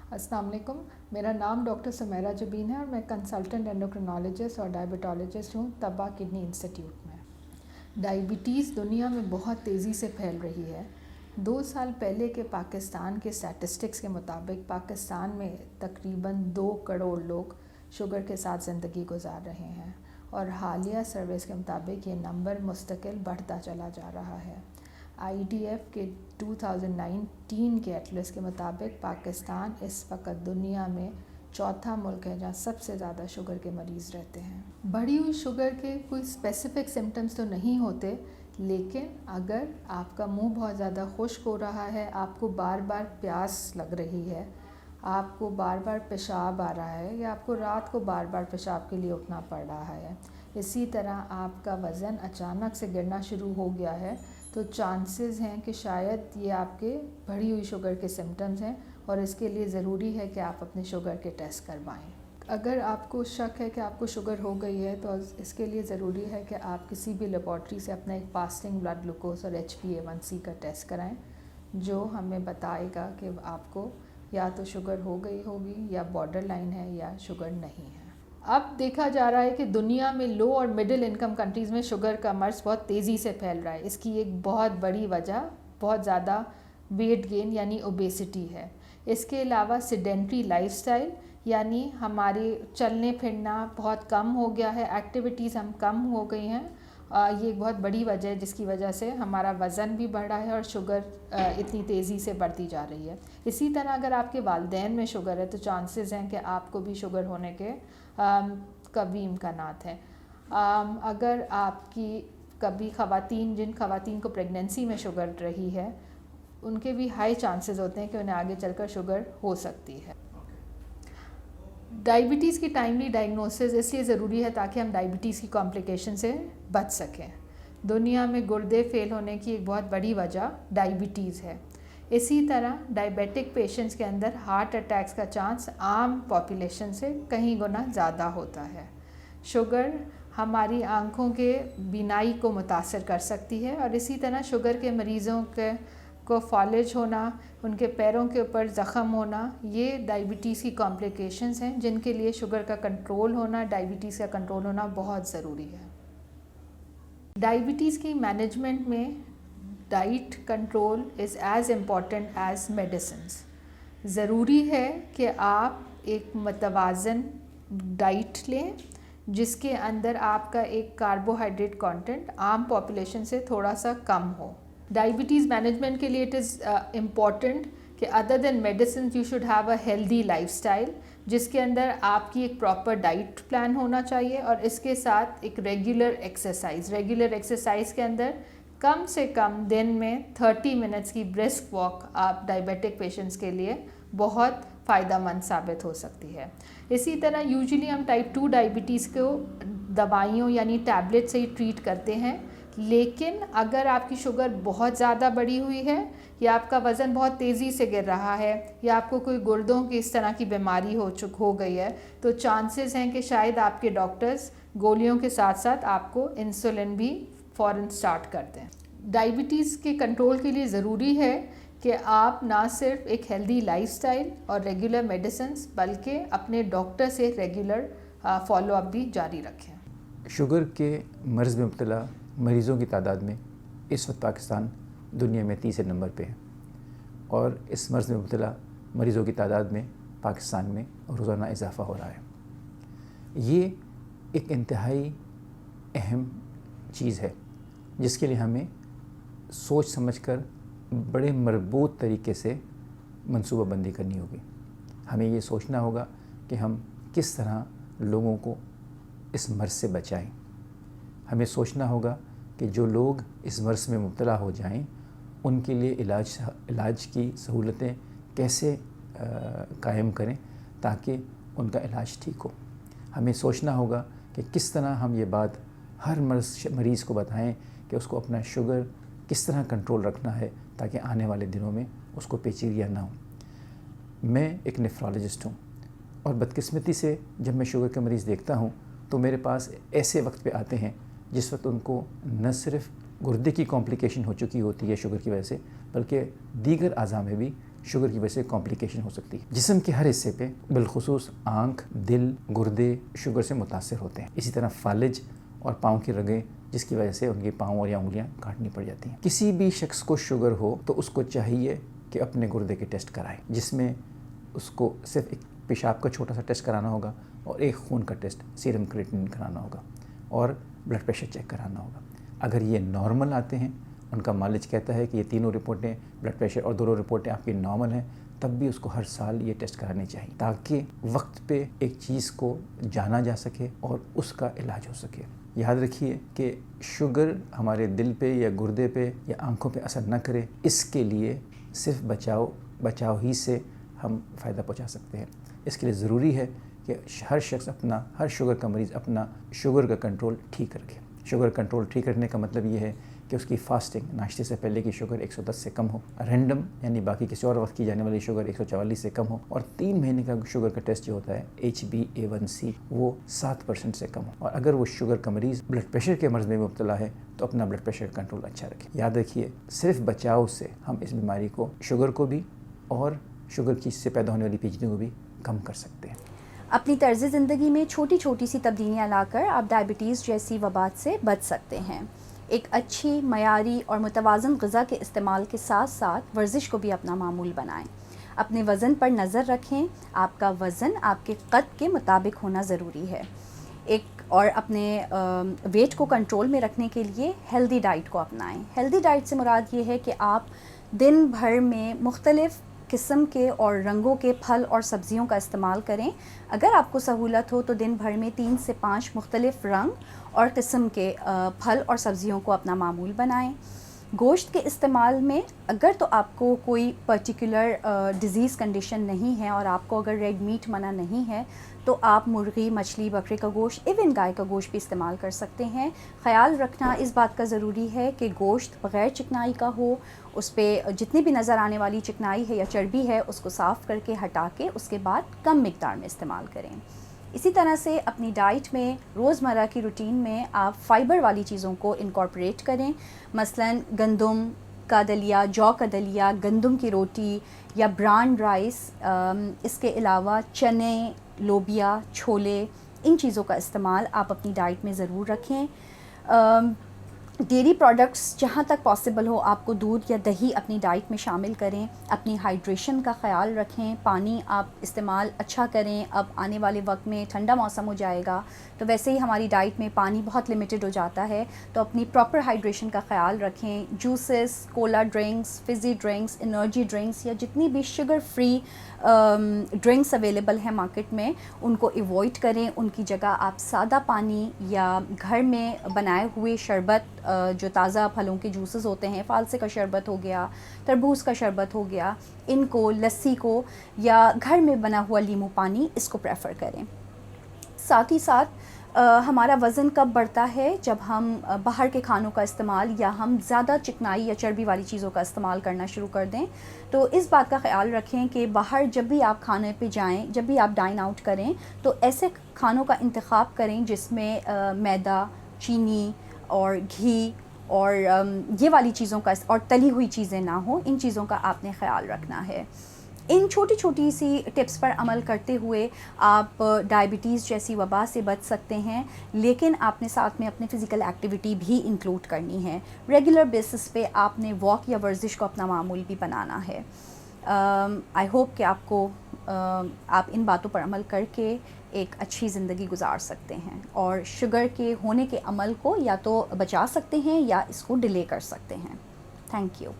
अस्सलाम वालेकुम। मेरा नाम डॉक्टर सुमेरा जबीन है और मैं कंसल्टेंट एंडोक्रिनोलॉजिस्ट और डायबिटोलॉजिस्ट हूँ तब्बा किडनी इंस्टीट्यूट में। डायबिटीज़ दुनिया में बहुत तेज़ी से फैल रही है। 2 साल पहले के पाकिस्तान के स्टैटिस्टिक्स के मुताबिक पाकिस्तान में तकरीबन 2 करोड़ लोग शुगर के साथ ज़िंदगी गुजार रहे हैं और हालिया सर्वेस के मुताबिक ये नंबर मुस्तकिल बढ़ता चला जा रहा है। IDF के 2019 के एटलस के मुताबिक पाकिस्तान इस वक्त दुनिया में चौथा मुल्क है जहाँ सबसे ज़्यादा शुगर के मरीज़ रहते हैं। बढ़ी हुई शुगर के कोई स्पेसिफ़िक सिम्टम्स तो नहीं होते, लेकिन अगर आपका मुंह बहुत ज़्यादा खुश्क हो रहा है, आपको बार बार प्यास लग रही है, आपको बार बार पेशाब आ रहा है या आपको रात को बार बार पेशाब के लिए उठना पड़ रहा है, इसी तरह आपका वज़न अचानक से गिरना शुरू हो गया है, तो चांसेस हैं कि शायद ये आपके बढ़ी हुई शुगर के सिम्टम्स हैं और इसके लिए ज़रूरी है कि आप अपने शुगर के टेस्ट करवाएं। अगर आपको शक है कि आपको शुगर हो गई है तो इसके लिए ज़रूरी है कि आप किसी भी लेबॉर्ट्री से अपना एक फास्टिंग ब्लड ग्लूकोज और HbA1c का टेस्ट कराएं, जो हमें बताएगा कि आपको या तो शुगर हो गई होगी या बॉर्डर लाइन है या शुगर नहीं है। अब देखा जा रहा है कि दुनिया में लो और मिडिल इनकम कंट्रीज़ में शुगर का मर्ज़ बहुत तेज़ी से फैल रहा है। इसकी एक बहुत बड़ी वजह बहुत ज़्यादा वेट गेन यानी ओबेसिटी है। इसके अलावा सेडेंट्री लाइफस्टाइल यानी हमारे चलने फिरना बहुत कम हो गया है, एक्टिविटीज़ हम कम हो गई हैं। ये एक बहुत बड़ी वजह है जिसकी वजह से हमारा वज़न भी बढ़ा है और शुगर इतनी तेज़ी से बढ़ती जा रही है। इसी तरह अगर आपके वालिदैन में शुगर है तो चांसेस हैं कि आपको भी शुगर होने के कभी इम्कानात हैं। अगर आपकी कभी जिन ख़वातीन को प्रेगनेंसी में शुगर रही है उनके भी हाई चांसेस होते हैं कि उन्हें आगे चलकर शुगर हो सकती है। डायबिटीज़ की टाइमली डायग्नोसिस इसलिए ज़रूरी है ताकि हम डायबिटीज़ की कॉम्प्लिकेशन से बच सकें। दुनिया में गुर्दे फेल होने की एक बहुत बड़ी वजह डायबिटीज़ है। इसी तरह डायबिटिक पेशेंट्स के अंदर हार्ट अटैक्स का चांस आम पॉपुलेशन से कहीं गुना ज़्यादा होता है। शुगर हमारी आँखों के बीनाई को मुतासर कर सकती है और इसी तरह शुगर के मरीज़ों को फॉलेज होना, उनके पैरों के ऊपर ज़ख़म होना, ये डायबिटीज़ की कॉम्प्लिकेशंस हैं जिनके लिए शुगर का कंट्रोल होना, डायबिटीज़ का कंट्रोल होना बहुत ज़रूरी है। डायबिटीज़ की मैनेजमेंट में diet control is as important as medicines. ज़रूरी है कि आप एक मतवाज़न डाइट लें जिसके अंदर आपका एक कार्बोहाइड्रेट कंटेंट आम पॉपुलेशन से थोड़ा सा कम हो। डायबिटीज़ मैनेजमेंट के लिए इट इज़ इम्पॉर्टेंट कि other than medicine you should have a healthy lifestyle जिसके अंदर आपकी एक प्रॉपर डाइट प्लान होना चाहिए और इसके साथ एक रेगुलर एक्सरसाइज के अंदर कम से कम दिन में 30 मिनट्स की ब्रिस्क वॉक आप डायबिटिक पेशेंट्स के लिए बहुत फ़ायदेमंद साबित हो सकती है। इसी तरह यूजुअली हम टाइप 2 डायबिटीज़ को दवाइयों यानी टैबलेट से ही ट्रीट करते हैं, लेकिन अगर आपकी शुगर बहुत ज़्यादा बढ़ी हुई है या आपका वज़न बहुत तेज़ी से गिर रहा है या आपको कोई गुर्दों की इस तरह की बीमारी हो गई है तो चांसेस हैं कि शायद आपके डॉक्टर्स गोलियों के साथ साथ आपको इंसुलिन भी फ़ौरन स्टार्ट कर दें। डायबिटीज़ के कंट्रोल के लिए ज़रूरी है कि आप ना सिर्फ एक हेल्दी लाइफस्टाइल और रेगुलर मेडिसिन्स बल्कि अपने डॉक्टर से रेगुलर फॉलोअप भी जारी रखें। शुगर के मर्ज़ में मुब्तला मरीज़ों की तादाद में इस वक्त पाकिस्तान दुनिया में तीसरे नंबर पे है और इस मर्ज़ में मुब्तला मरीज़ों की तादाद में पाकिस्तान में रोज़ाना इजाफ़ा हो रहा है। ये एक इंतहाई अहम चीज़ है जिसके लिए हमें सोच समझकर बड़े मरबूत तरीके से मंसूबाबंदी करनी होगी। हमें ये सोचना होगा कि हम किस तरह लोगों को इस मर्ज़ से बचाएं। हमें सोचना होगा कि जो लोग इस मर्ज़ में मुब्तला हो जाएं उनके लिए इलाज की सहूलतें कैसे कायम करें ताकि उनका इलाज ठीक हो। हमें सोचना होगा कि किस तरह हम ये बात हर मरीज़ को बताएं कि उसको अपना शुगर किस तरह कंट्रोल रखना है ताकि आने वाले दिनों में उसको पेचीदगियाँ ना हो। मैं एक नेफ्रोलॉजिस्ट हूँ और बदकिस्मती से जब मैं शुगर के मरीज़ देखता हूँ तो मेरे पास ऐसे वक्त पे आते हैं जिस वक्त उनको न सिर्फ गुर्दे की कॉम्प्लिकेशन हो चुकी होती है शुगर की वजह से, बल्कि दीगर अज़ा में भी شوگر کی وجہ سے کمپلیکیشن ہو سکتی ہے. جسم کے ہر حصے پہ بالخصوص آنکھ، دل، گردے شوگر سے متاثر ہوتے ہیں. اسی طرح فالج اور پاؤں کی رگیں، جس کی وجہ سے ان کے پاؤں اور یا انگلیاں کاٹنی پڑ جاتی ہیں. کسی بھی شخص کو شوگر ہو تو اس کو چاہیے کہ اپنے گردے کے ٹیسٹ کرائے، جس میں اس کو صرف ایک پیشاب کا چھوٹا سا ٹیسٹ کرانا ہوگا اور ایک خون کا ٹیسٹ سیرم کریٹنین کرانا ہوگا اور بلڈ پریشر چیک کرانا ہوگا. اگر یہ نارمل آتے ہیں، ان کا مالج کہتا ہے کہ یہ تینوں رپورٹیں بلڈ پریشر اور دونوں رپورٹیں آپ کی نارمل ہیں، تب بھی اس کو ہر سال یہ ٹیسٹ کرانی چاہیے تاکہ وقت پہ ایک چیز کو جانا جا سکے اور اس کا علاج ہو سکے. یاد رکھیے کہ شوگر ہمارے دل پہ یا گردے پہ یا آنکھوں پہ اثر نہ کرے، اس کے لیے صرف بچاؤ ہی سے ہم فائدہ پہنچا سکتے ہیں. اس کے لیے ضروری ہے کہ ہر شخص ہر شوگر کا مریض اپنا شوگر کا کنٹرول ٹھیک رکھے. شوگر کنٹرول ٹھیک رکھنے کا مطلب یہ ہے کہ اس کی فاسٹنگ، ناشتے سے پہلے کی شوگر 110 سے کم ہو، رینڈم یعنی باقی کسی اور وقت کی جانے والی شوگر 144 سے کم ہو، اور 3 مہینے کا شوگر کا ٹیسٹ جو ہوتا ہے HbA1c وہ 7% سے کم ہو. اور اگر وہ شوگر کا مریض بلڈ پریشر کے مرض میں مبتلا ہے تو اپنا بلڈ پریشر کنٹرول اچھا رکھے. یاد رکھیے صرف بچاؤ سے ہم اس بیماری کو، شوگر کو بھی اور شوگر کی سے پیدا ہونے والی پیچیدگیوں کو بھی کم کر سکتے ہیں. اپنی طرز زندگی میں چھوٹی چھوٹی سی تبدیلیاں لا کر آپ ڈائبٹیز جیسی وبات سے بچ سکتے ہیں. ایک اچھی، معیاری اور متوازن غذا کے استعمال کے ساتھ ساتھ ورزش کو بھی اپنا معمول بنائیں. اپنے وزن پر نظر رکھیں. آپ کا وزن آپ کے قد کے مطابق ہونا ضروری ہے. اور اپنے ویٹ کو کنٹرول میں رکھنے کے لیے ہیلدی ڈائٹ کو اپنائیں. ہیلدی ڈائٹ سے مراد یہ ہے کہ آپ دن بھر میں مختلف قسم کے اور رنگوں کے پھل اور سبزیوں کا استعمال کریں. اگر آپ کو سہولت ہو تو دن بھر میں 3 سے 5 مختلف رنگ اور قسم کے پھل اور سبزیوں کو اپنا معمول بنائیں. گوشت کے استعمال میں اگر تو آپ کو کوئی پرٹیکولر ڈیزیز کنڈیشن نہیں ہے اور آپ کو اگر ریڈ میٹ منع نہیں ہے تو آپ مرغی، مچھلی، بکرے کا گوشت، ایون گائے کا گوشت بھی استعمال کر سکتے ہیں. خیال رکھنا اس بات کا ضروری ہے کہ گوشت بغیر چکنائی کا ہو. اس پہ جتنی بھی نظر آنے والی چکنائی ہے یا چربی ہے اس کو صاف کر کے ہٹا کے اس کے بعد کم مقدار میں استعمال کریں. اسی طرح سے اپنی ڈائٹ میں، روزمرہ کی روٹین میں آپ فائبر والی چیزوں کو انکارپوریٹ کریں. مثلاً گندم کا دلیا، جو کا دلیا، گندم کی روٹی یا بران رائس. اس کے علاوہ چنے، لوبیا، چھولے، ان چیزوں کا استعمال آپ اپنی ڈائٹ میں ضرور رکھیں. ڈیری پروڈکٹس جہاں تک پاسبل ہو آپ کو دودھ یا دہی اپنی ڈائٹ میں شامل کریں. اپنی ہائیڈریشن کا خیال رکھیں. پانی آپ استعمال اچھا کریں. اب آنے والے وقت میں ٹھنڈا موسم ہو جائے گا تو ویسے ہی ہماری ڈائٹ میں پانی بہت لمیٹڈ ہو جاتا ہے، تو اپنی پراپر ہائیڈریشن کا خیال رکھیں. Juices, cola drinks, fizzy drinks, energy drinks یا جتنی بھی شوگر فری ڈرنکس اویلیبل ہیں مارکیٹ میں ان کو ایوائڈ کریں. ان کی جگہ آپ سادہ پانی یا گھر میں بنائے ہوئے شربت، جو تازہ پھلوں کے جوسز ہوتے ہیں، فالسے کا شربت ہو گیا، تربوز کا شربت ہو گیا، ان کو، لسی کو، یا گھر میں بنا ہوا لیمو پانی، اس کو پریفر کریں. ساتھ ہی ساتھ ہمارا وزن کب بڑھتا ہے؟ جب ہم باہر کے کھانوں کا استعمال یا ہم زیادہ چکنائی یا چربی والی چیزوں کا استعمال کرنا شروع کر دیں. تو اس بات کا خیال رکھیں کہ باہر جب بھی آپ کھانے پہ جائیں، جب بھی آپ ڈائن آؤٹ کریں تو ایسے کھانوں کا انتخاب کریں جس میں میدا، چینی اور گھی اور یہ والی چیزوں کا اور تلی ہوئی چیزیں نہ ہوں. ان چیزوں کا آپ نے خیال رکھنا ہے. ان چھوٹی چھوٹی سی ٹپس پر عمل کرتے ہوئے آپ ڈائبٹیز جیسی وبا سے بچ سکتے ہیں، لیکن آپ نے ساتھ میں اپنے فزیکل ایکٹیویٹی بھی انکلوڈ کرنی ہے. ریگولر بیسس پہ آپ نے واک یا ورزش کو اپنا معمول بھی بنانا ہے. آئی ہوپ کہ آپ ان باتوں پر عمل کر کے ایک اچھی زندگی گزار سکتے ہیں اور شوگر کے ہونے کے عمل کو یا تو بچا سکتے ہیں یا اس کو ڈیلے کر سکتے ہیں. Thank you.